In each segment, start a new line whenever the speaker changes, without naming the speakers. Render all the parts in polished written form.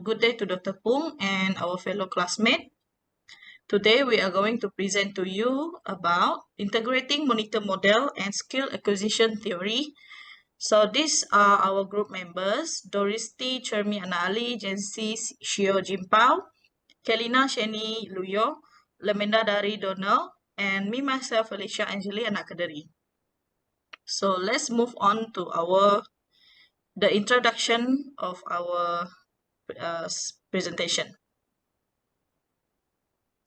Good day to Dr. Pung and our fellow classmates. Today we are going to present to you about integrating monitor model and skill acquisition theory. So these are our group members: Doristhy Cheremi Ali, Jancy, Sheo, Jimpau, Kellyna, Shanie, Luyoh, Lamenda, Daree, and me myself, Aliciea, Anjeli, and Kederi. So let's move on to the introduction of our presentation.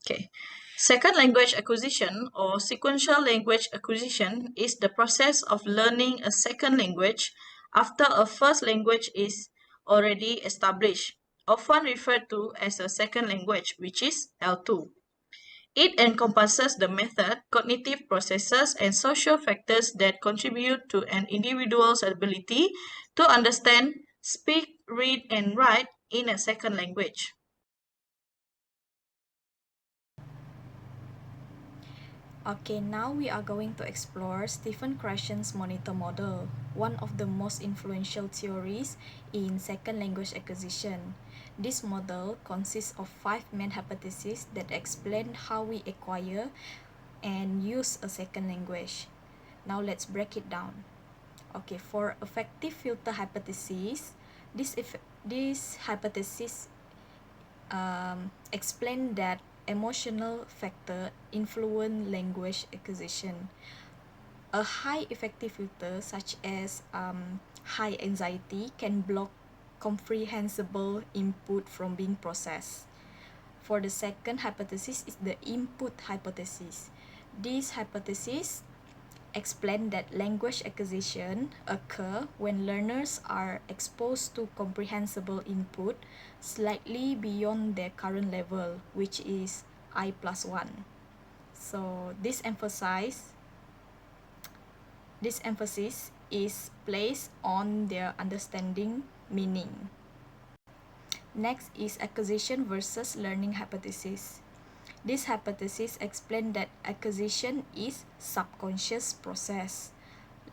Okay. Second language acquisition or sequential language acquisition is the process of learning a second language after a first language is already established, often referred to as a second language, which is L2. It encompasses the method, cognitive processes, and social factors that contribute to an individual's ability to understand, speak, read, and write in a second language.
Okay, now we are going to explore Stephen Krashen's monitor model, one of the most influential theories in second language acquisition. This model consists of 5 main hypotheses that explain how we acquire and use a second language. Now let's break it down. Okay, for effective filter hypothesis, this hypothesis explain that emotional factor influence language acquisition. A high effective filter such as high anxiety can block comprehensible input from being processed. For the second hypothesis is the input hypothesis. This hypothesis explain that language acquisition occur when learners are exposed to comprehensible input slightly beyond their current level, which is I+1. So this emphasis is placed on their understanding meaning. Next is acquisition versus learning hypothesis. This hypothesis explains that acquisition is subconscious process.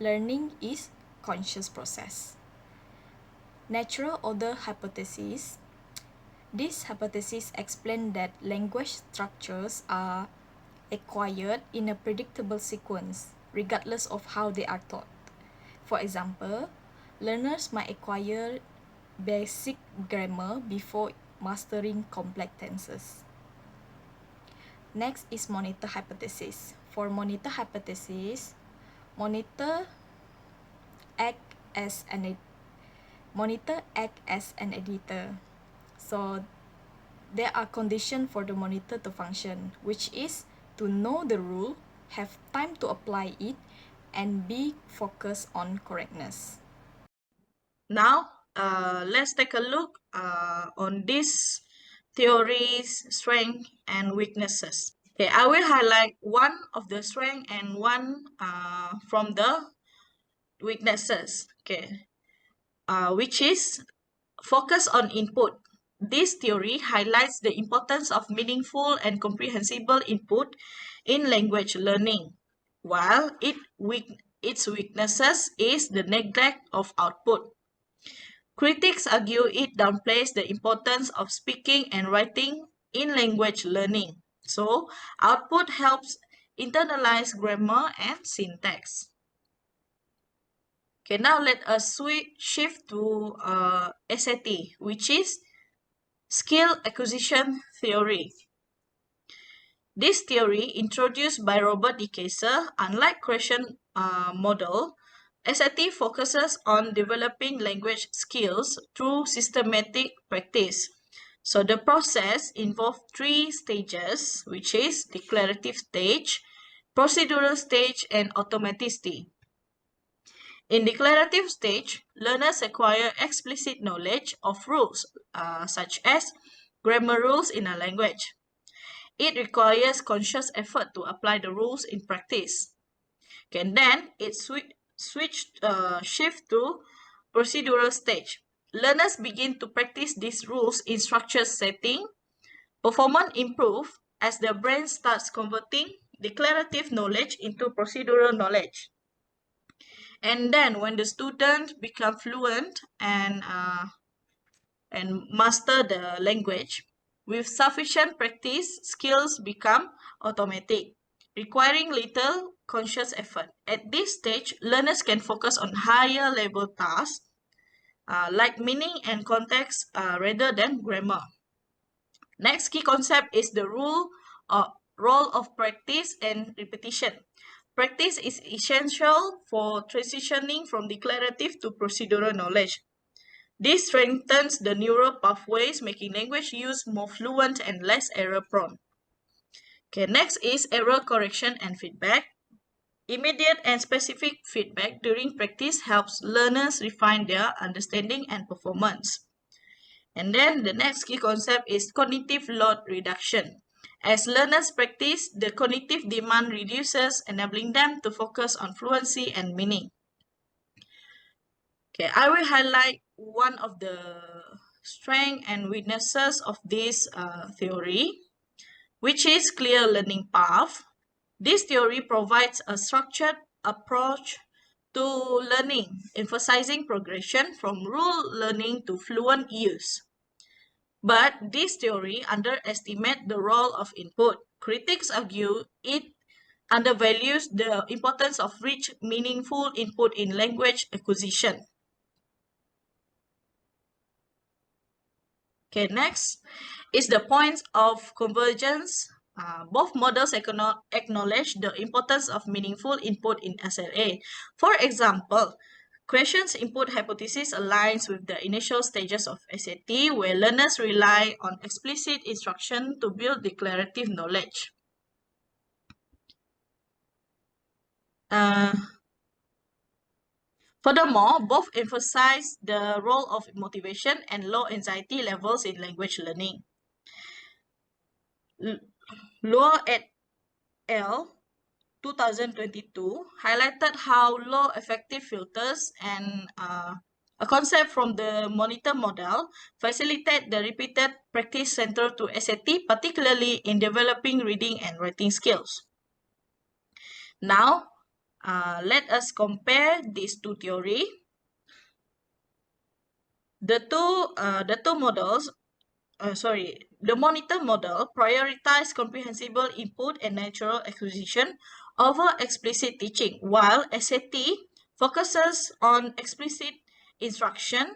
Learning is conscious process. Natural order hypothesis. This hypothesis explains that language structures are acquired in a predictable sequence, regardless of how they are taught. For example, learners might acquire basic grammar before mastering complex tenses. Next is monitor hypothesis. For monitor hypothesis, monitor act as an editor. So there are conditions for the monitor to function, which is to know the rule, have time to apply it, and be focused on correctness.
Now, let's take a look on these theories, strengths, and weaknesses. Okay, I will highlight one of the strengths and one from the weaknesses. Okay, which is focus on input. This theory highlights the importance of meaningful and comprehensible input in language learning, while its weaknesses is the neglect of output. Critics argue it downplays the importance of speaking and writing in language learning. So, output helps internalize grammar and syntax. Okay, now let us shift to SAT, which is skill acquisition theory. This theory, introduced by Robert D. Kaiser, unlike Krashen model, SAT focuses on developing language skills through systematic practice. So the process involves 3 stages, which is declarative stage, procedural stage, and automaticity. In declarative stage, learners acquire explicit knowledge of rules, such as grammar rules in a language. It requires conscious effort to apply the rules in practice. And then it shift to procedural stage. Learners begin to practice these rules in structured setting. Performance improve as the brain starts converting declarative knowledge into procedural knowledge. And then when the student become fluent and and master the language. With sufficient practice, skills become automatic, requiring little conscious effort. At this stage, learners can focus on higher level tasks like meaning and context rather than grammar. Next key concept is the role of practice and repetition. Practice is essential for transitioning from declarative to procedural knowledge. This strengthens the neural pathways, making language use more fluent and less error-prone. Okay, next is error correction and feedback. Immediate and specific feedback during practice helps learners refine their understanding and performance. And then the next key concept is cognitive load reduction. As learners practice, the cognitive demand reduces, enabling them to focus on fluency and meaning. Okay, I will highlight one of the strengths and weaknesses of this theory, which is clear learning path. This theory provides a structured approach to learning, emphasizing progression from rule learning to fluent use. But this theory underestimates the role of input. Critics argue it undervalues the importance of rich, meaningful input in language acquisition. Okay, next is the points of convergence. Both models acknowledge the importance of meaningful input in SLA. For example, questions input hypothesis aligns with the initial stages of SAT, where learners rely on explicit instruction to build declarative knowledge. Furthermore, both emphasize the role of motivation and low anxiety levels in language learning. Luyoh et al. 2022 highlighted how low effective filters and a concept from the monitor model facilitate the repeated practice central to SAT, particularly in developing reading and writing skills. Now, let us compare these two theories. The monitor model prioritizes comprehensible input and natural acquisition over explicit teaching, while SAT focuses on explicit instruction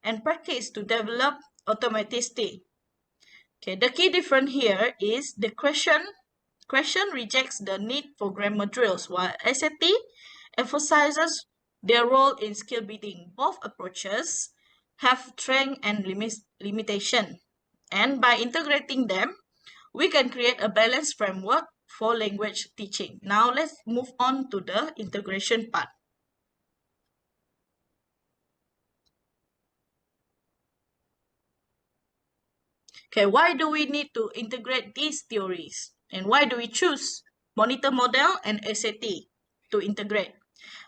and practice to develop automaticity. Okay, the key difference here is the question rejects the need for grammar drills, while SAT emphasizes their role in skill building. Both approaches have strength and limitation. And by integrating them, we can create a balanced framework for language teaching. Now let's move on to the integration part. Okay, why do we need to integrate these theories? And why do we choose monitor model and SAT to integrate?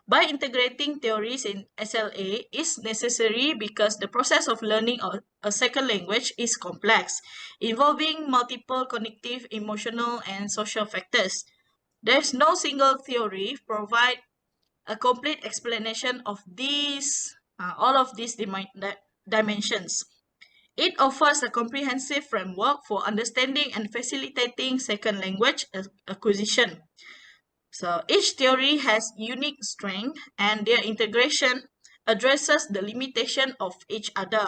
By integrating theories in SLA is necessary because the process of learning a second language is complex, involving multiple cognitive, emotional, and social factors. There's no single theory provide a complete explanation of all of these dimensions. It offers a comprehensive framework for understanding and facilitating second language acquisition. So each theory has unique strength and their integration addresses the limitation of each other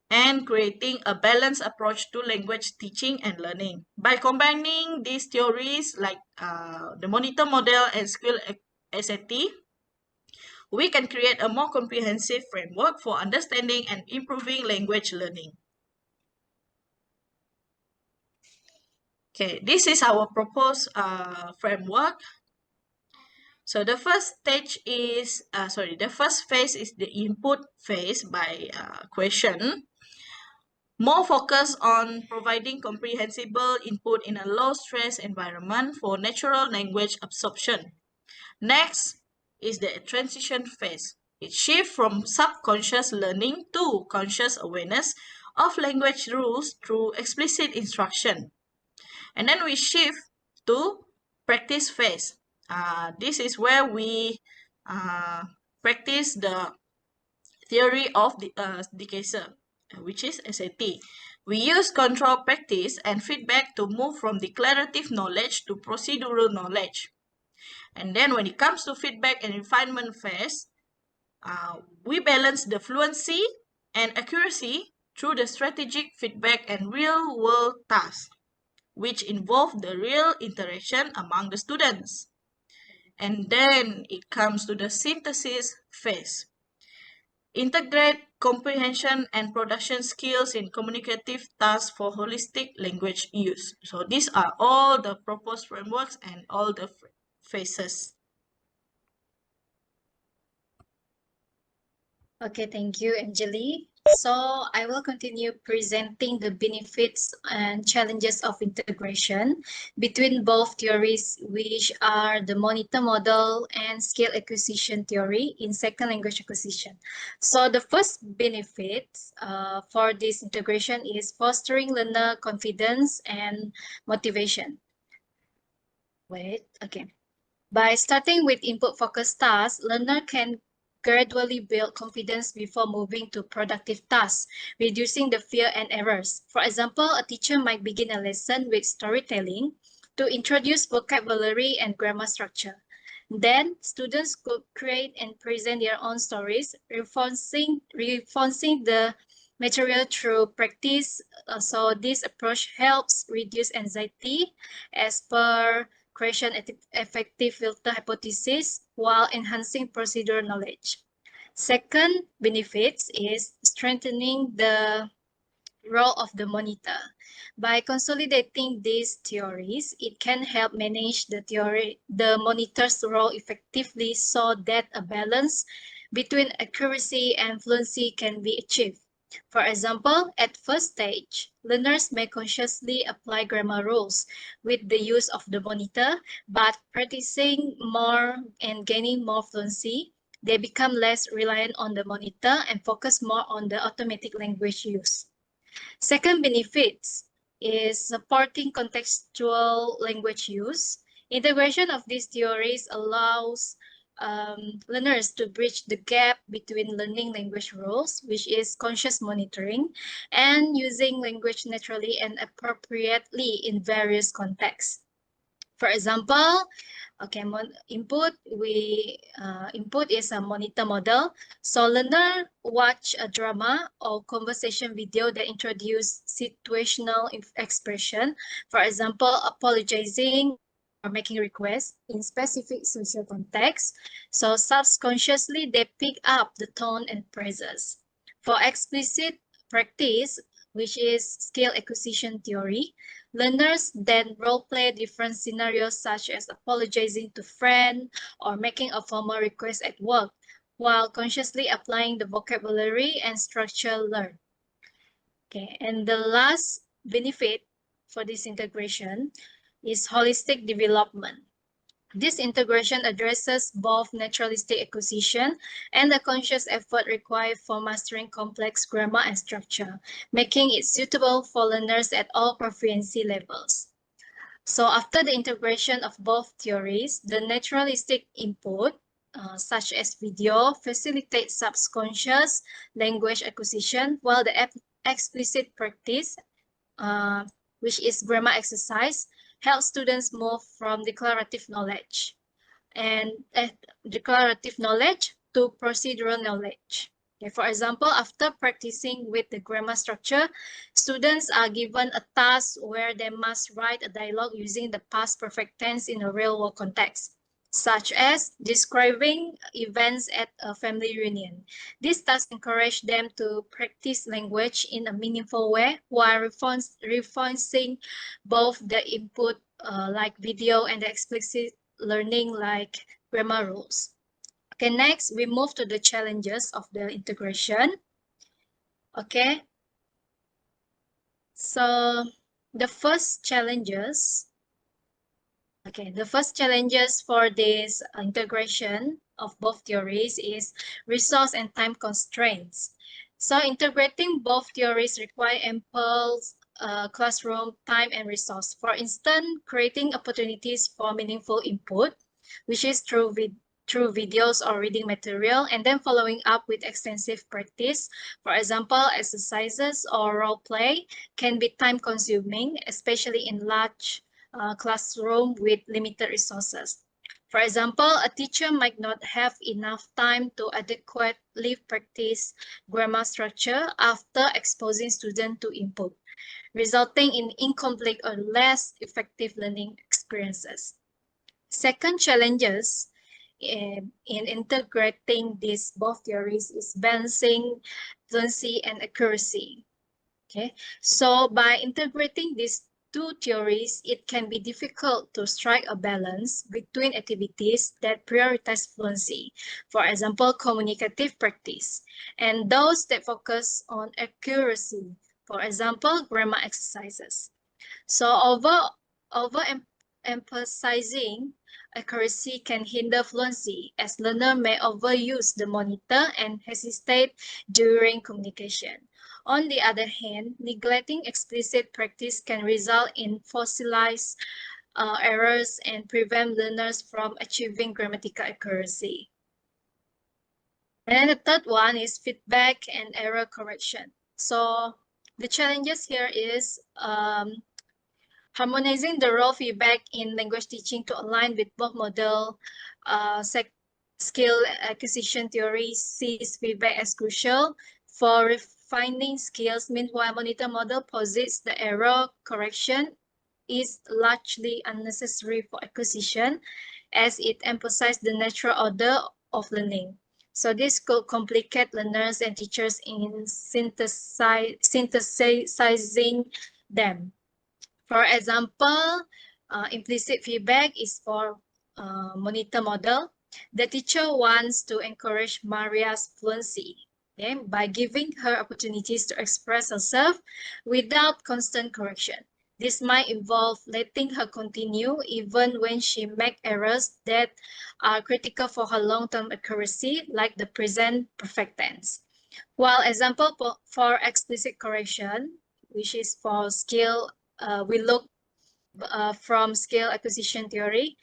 and creating a balanced approach to language teaching and learning. By combining these theories like the monitor model and skill SAT, we can create a more comprehensive framework for understanding and improving language learning. Okay, this is our proposed framework. So the first stage is, the first phase is the input phase by question. More focus on providing comprehensible input in a low-stress environment for natural language absorption. Next is the transition phase. It shifts from subconscious learning to conscious awareness of language rules through explicit instruction. And then we shift to practice phase. This is where we practice the theory of the decaser. which is SAT. We use control practice and feedback to move from declarative knowledge to procedural knowledge. And then when it comes to feedback and refinement phase, we balance the fluency and accuracy through the strategic feedback and real-world tasks, which involve the real interaction among the students. And then it comes to the synthesis phase. Integrate comprehension and production skills in communicative tasks for holistic language use. So these are all the proposed frameworks and all the phases.
Okay, thank you, Anjeli. So I will continue presenting the benefits and challenges of integration between both theories, which are the monitor model and skill acquisition theory in second language acquisition. So the first benefit for this integration is fostering learner confidence and motivation. By starting with input-focused tasks, learner can gradually build confidence before moving to productive tasks, reducing the fear and errors. For example, a teacher might begin a lesson with storytelling to introduce vocabulary and grammar structure. Then, students could create and present their own stories, reinforcing the material through practice. So this approach helps reduce anxiety as per creation effective filter hypothesis while enhancing procedural knowledge. Second benefits is strengthening the role of the monitor. By consolidating these theories, it can help manage the monitor's role effectively so that a balance between accuracy and fluency can be achieved. For example, at first stage, learners may consciously apply grammar rules with the use of the monitor, but practicing more and gaining more fluency, they become less reliant on the monitor and focus more on the automatic language use. Second benefits is supporting contextual language use. Integration of these theories allows learners to bridge the gap between learning language rules, which is conscious monitoring, and using language naturally and appropriately in various contexts. For example, okay, input is a monitor model. So learner watch a drama or conversation video that introduce situational expression. For example, apologizing or making requests in specific social context. So subconsciously, they pick up the tone and phrases. For explicit practice, which is skill acquisition theory, learners then role-play different scenarios such as apologizing to friend or making a formal request at work, while consciously applying the vocabulary and structure learned. Okay, and the last benefit for this integration is holistic development. This integration addresses both naturalistic acquisition and the conscious effort required for mastering complex grammar and structure, making it suitable for learners at all proficiency levels. So after the integration of both theories, the naturalistic input, such as video, facilitates subconscious language acquisition, while the explicit practice, which is grammar exercise, helps students move from declarative knowledge to procedural knowledge. Okay, for example, after practicing with the grammar structure, students are given a task where they must write a dialogue using the past perfect tense in a real-world context, such as describing events at a family reunion. These tasks encourage them to practice language in a meaningful way while reinforcing both the input like video and the explicit learning like grammar rules. Okay, next we move to the challenges of the integration. Okay, so the first challenges for this integration of both theories is resource and time constraints. So integrating both theories require ample classroom time and resource. For instance, creating opportunities for meaningful input, which is through through videos or reading material, and then following up with extensive practice. For example, exercises or role play can be time consuming, especially in large classroom with limited resources. For example, a teacher might not have enough time to adequately practice grammar structure after exposing students to input, resulting in incomplete or less effective learning experiences. Second challenges in integrating these both theories is balancing fluency and accuracy. Okay, so by integrating these two theories, it can be difficult to strike a balance between activities that prioritize fluency, for example, communicative practice, and those that focus on accuracy, for example, grammar exercises. So emphasizing accuracy can hinder fluency, as learner may overuse the monitor and hesitate during communication. On the other hand, neglecting explicit practice can result in fossilized errors and prevent learners from achieving grammatical accuracy. And the third one is feedback and error correction. So the challenges here is harmonizing the role feedback in language teaching to align with both model skill acquisition theory sees feedback as crucial for refining skills. Meanwhile, monitor model posits the error correction is largely unnecessary for acquisition, as it emphasizes the natural order of learning. So this could complicate learners and teachers in synthesizing them. For example, implicit feedback is for monitor model. The teacher wants to encourage Maria's fluency, okay, by giving her opportunities to express herself without constant correction. This might involve letting her continue even when she makes errors that are critical for her long-term accuracy, like the present perfect tense. While example for explicit correction, which is for skill, we look from skill acquisition theory.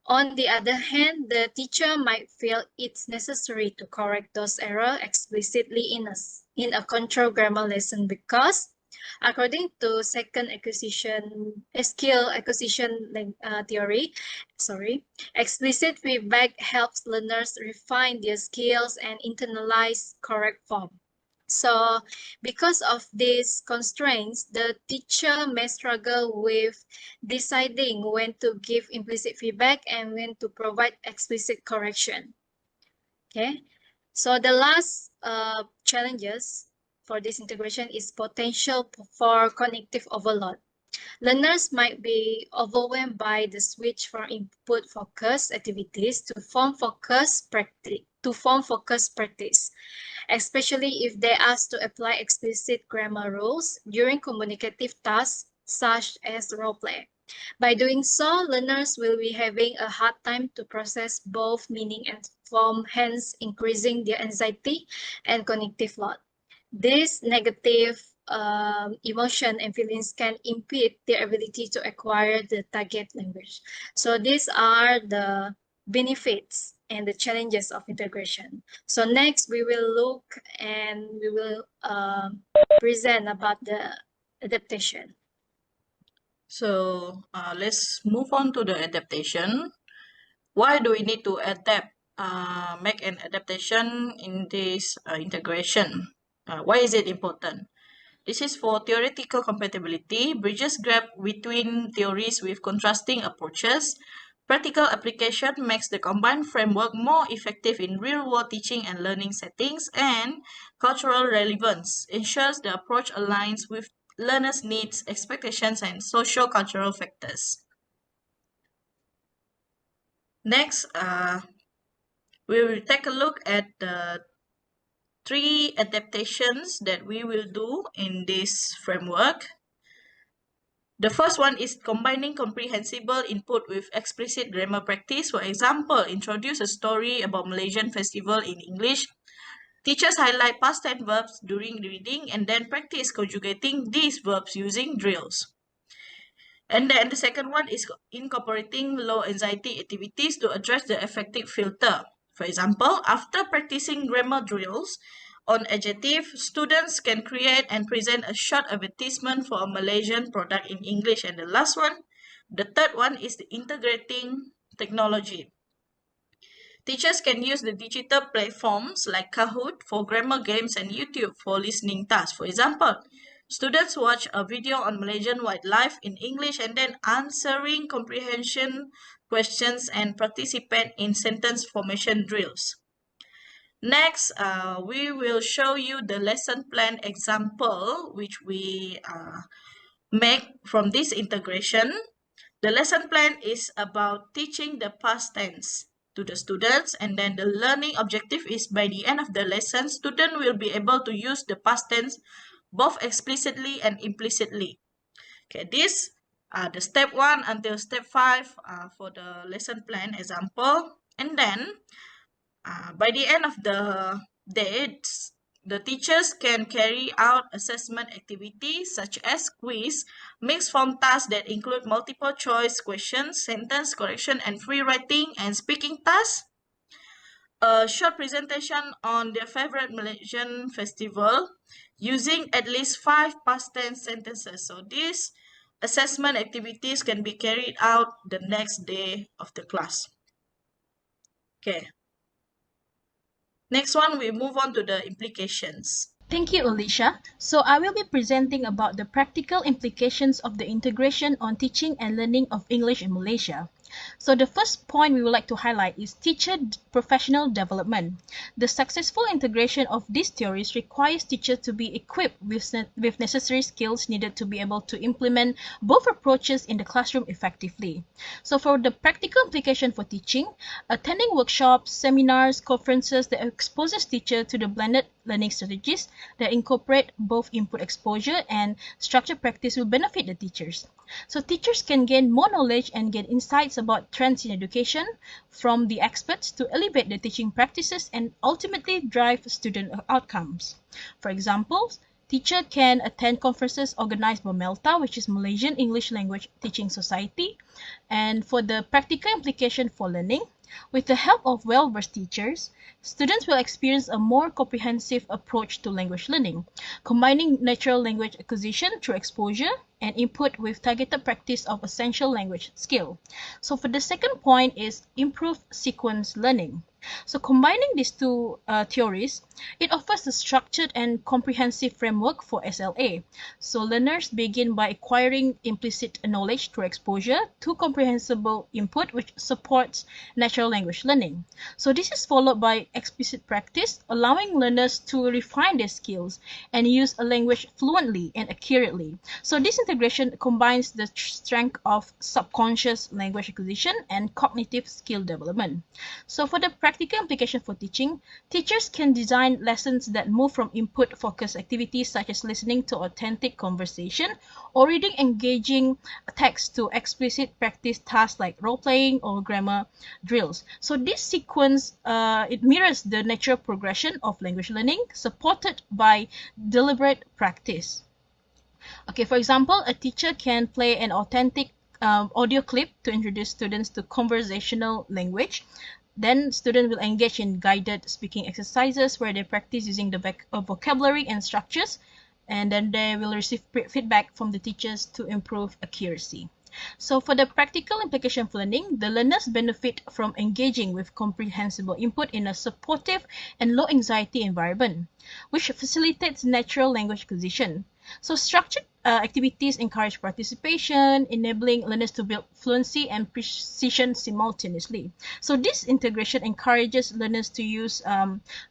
On the other hand, the teacher might feel it's necessary to correct those errors explicitly in a control grammar lesson because, according to second skill acquisition theory, explicit feedback helps learners refine their skills and internalize correct form. So because of these constraints, the teacher may struggle with deciding when to give implicit feedback and when to provide explicit correction. Okay, so the last challenges for this integration is potential for cognitive overload. Learners might be overwhelmed by the switch from input focused activities to form focused practice, especially if they asked to apply explicit grammar rules during communicative tasks such as role play. By doing so, learners will be having a hard time to process both meaning and form, hence increasing their anxiety and cognitive load. This negative emotion and feelings can impede their ability to acquire the target language. So these are the benefits and the challenges of integration. So next we will look and we will present about the adaptation.
So let's move on to the adaptation. Why do we need to make an adaptation in this integration? Why is it important? This is for theoretical compatibility, bridges gap between theories with contrasting approaches. Practical application makes the combined framework more effective in real-world teaching and learning settings, and cultural relevance ensures the approach aligns with learners' needs, expectations, and socio-cultural factors. Next, we will take a look at the 3 adaptations that we will do in this framework. The first one is combining comprehensible input with explicit grammar practice. For example, introduce a story about Malaysian festival in English. Teachers highlight past tense verbs during reading and then practice conjugating these verbs using drills. And then the second one is incorporating low anxiety activities to address the affective filter. For example, after practicing grammar drills on adjective, students can create and present a short advertisement for a Malaysian product in English. And the last one, the third one is the integrating technology. Teachers can use the digital platforms like Kahoot for grammar games and YouTube for listening tasks. For example, students watch a video on Malaysian wildlife in English and then answering comprehension questions and participate in sentence formation drills. Next, we will show you the lesson plan example which we make from this integration. The lesson plan is about teaching the past tense to the students, and then the learning objective is by the end of the lesson, student will be able to use the past tense both explicitly and implicitly. Okay, this the step 1 until step 5 for the lesson plan example, and then by the end of the day, the teachers can carry out assessment activities such as quiz, mixed form tasks that include multiple choice questions, sentence correction and free writing, and speaking tasks. A short presentation on their favorite Malaysian festival using at least 5 past tense sentences. So these assessment activities can be carried out the next day of the class. Okay. Next one, we move on to the implications.
Thank you, Alicia. So I will be presenting about the practical implications of the integration on teaching and learning of English in Malaysia. So the first point we would like to highlight is teacher professional development. The successful integration of these theories requires teachers to be equipped with necessary skills needed to be able to implement both approaches in the classroom effectively. So for the practical implication for teaching, attending workshops, seminars, conferences that exposes teacher to the blended learning strategies that incorporate both input exposure and structured practice will benefit the teachers. So teachers can gain more knowledge and get insights about trends in education from the experts to elevate the teaching practices and ultimately drive student outcomes. For example, teacher can attend conferences organized by MELTA, which is Malaysian English Language Teaching Society. And for the practical implication for learning, with the help of well-versed teachers, students will experience a more comprehensive approach to language learning, combining natural language acquisition through exposure and input with targeted practice of essential language skill. So for the second point is improved sequence learning. So combining these two theories, it offers a structured and comprehensive framework for SLA. So learners begin by acquiring implicit knowledge through exposure to comprehensible input, which supports natural language learning. So this is followed by explicit practice, allowing learners to refine their skills and use a language fluently and accurately. So this integration combines the strength of subconscious language acquisition and cognitive skill development. So for the practical implication for teaching, teachers can design lessons that move from input-focused activities such as listening to authentic conversation or reading engaging text to explicit practice tasks like role-playing or grammar drills. So this sequence, it mirrors the natural progression of language learning supported by deliberate practice. Okay, for example, a teacher can play an authentic audio clip to introduce students to conversational language. Then students will engage in guided speaking exercises where they practice using the vocabulary and structures, and then they will receive feedback from the teachers to improve accuracy. So for the practical implication for learning, the learners benefit from engaging with comprehensible input in a supportive and low anxiety environment, which facilitates natural language acquisition. So structured activities encourage participation, enabling learners to build fluency and precision simultaneously. So this integration encourages learners to use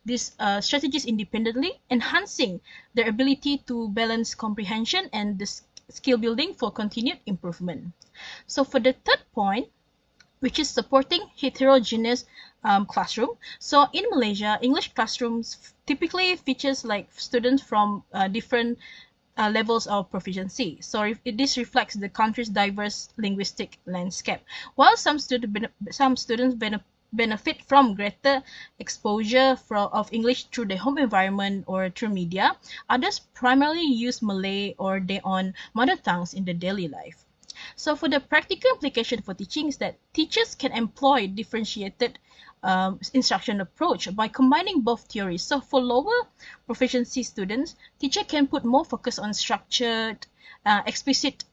these strategies independently, enhancing their ability to balance comprehension and the skill building for continued improvement. So for the third point, which is supporting heterogeneous classroom. So in Malaysia, English classrooms typically features like students from different levels of proficiency. So this reflects the country's diverse linguistic landscape. While some students benefit from greater exposure of English through their home environment or through media, others primarily use Malay or their own mother tongues in their daily life. So for the practical implication for teaching is that teachers can employ differentiated instruction approach by combining both theories. So for lower proficiency students, teacher can put more focus on structured, explicit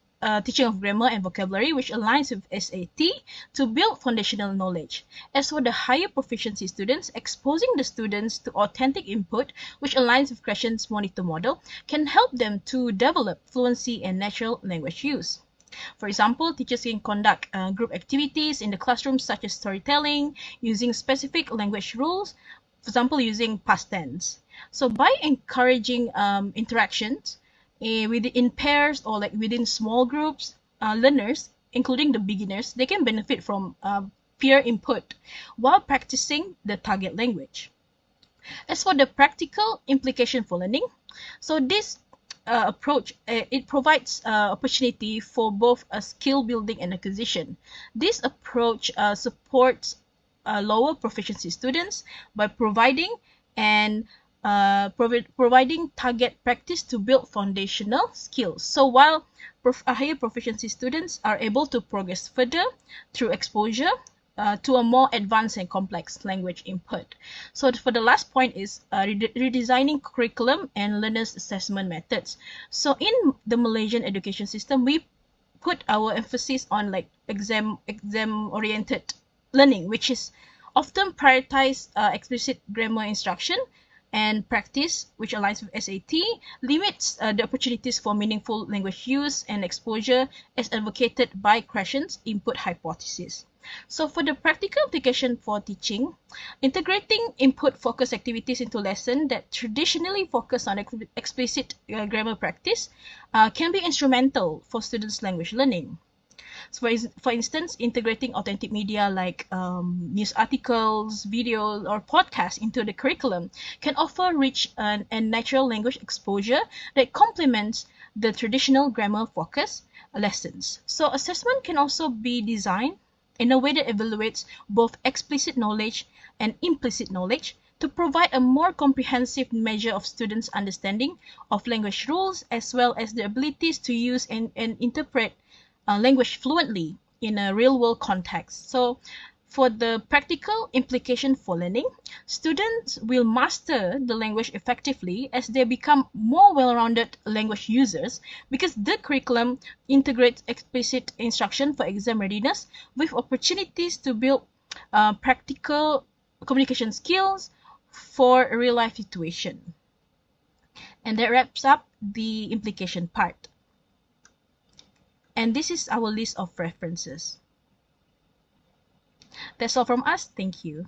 teaching of grammar and vocabulary, which aligns with SAT to build foundational knowledge. As for the higher proficiency students, exposing the students to authentic input, which aligns with Crescent's monitor model, can help them to develop fluency and natural language use. For example, teachers can conduct group activities in the classroom such as storytelling, using specific language rules, for example, using past tense. So by encouraging interactions in pairs or like within small groups, learners, including the beginners, they can benefit from peer input while practicing the target language. As for the practical implication for learning, so this approach, it provides opportunity for both a skill building and acquisition. This approach supports lower proficiency students by providing target practice to build foundational skills. So while higher proficiency students are able to progress further through exposure to a more advanced and complex language input. So for the last point is redesigning curriculum and learners assessment methods. So in the Malaysian education system, we put our emphasis on like exam oriented learning, which is often prioritize explicit grammar instruction, and practice, which aligns with SAT, limits the opportunities for meaningful language use and exposure as advocated by Crescent's input hypothesis. So for the practical application for teaching, integrating input-focused activities into lessons that traditionally focus on explicit grammar practice can be instrumental for students' language learning. So for instance, integrating authentic media like news articles, videos, or podcasts into the curriculum can offer rich and natural language exposure that complements the traditional grammar-focused lessons. So assessment can also be designed in a way that evaluates both explicit knowledge and implicit knowledge to provide a more comprehensive measure of students' understanding of language rules, as well as the abilities to use and interpret language fluently in a real-world context. So for the practical implication for learning, students will master the language effectively as they become more well-rounded language users because the curriculum integrates explicit instruction for exam readiness with opportunities to build practical communication skills for a real-life situation. And that wraps up the implication part. And this is our list of references. That's all from us. Thank you.